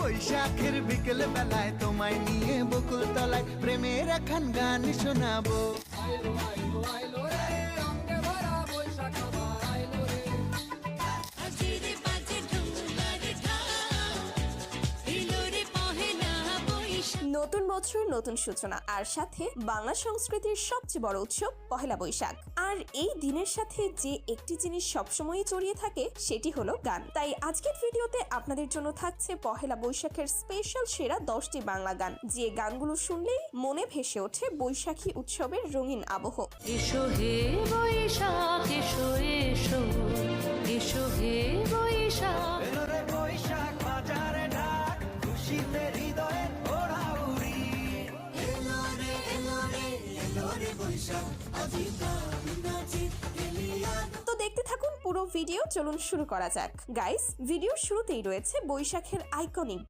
বৈশাখের বিকেল বেলায় তোমায় নিয়ে বকুল তলায় প্রেমের একখান গান শোনাবো। আইলো আইলো আইলো রে রঙে ভরা বৈশাখ আবার আইলো রে। আজিরে বাজে ঢোলের ঢাক, এলো রে পহেলা বৈশাখ। নতুন বছর, নতুন সূচনা, আর সাথে বাংলা সংস্কৃতির সবচেয়ে বড় উৎসব পহেলা বৈশাখ। আর এই দিনের সাথে যে একটি জিনিস সবসময়ই জড়িয়ে থাকে সেটি হলো গান। তাই আজকের ভিডিওতে আপনাদের জন্য থাকছে পহেলা বৈশাখের স্পেশাল সেরা 10টি বাংলা গান, যে গানগুলো শুনলেই মনে ভেসে ওঠে বৈশাখী উৎসবের রঙিন আবহ। এসো হে বৈশাখ এসো এসো, এসো হে বৈশাখ। এলো রে বৈশাখ বাজারে ঢাক, খুশিতে হৃদয়ে ওড়াউড়ি। এলো রে বৈশাখ, আজি গান নাচি খেলিয়া। তো দেখতে থাকুন পুরো ভিডিও, চলুন শুরু করা যাক। গাইস, ভিডিওর শুরুতেই রয়েছে বৈশাখের আইকনিক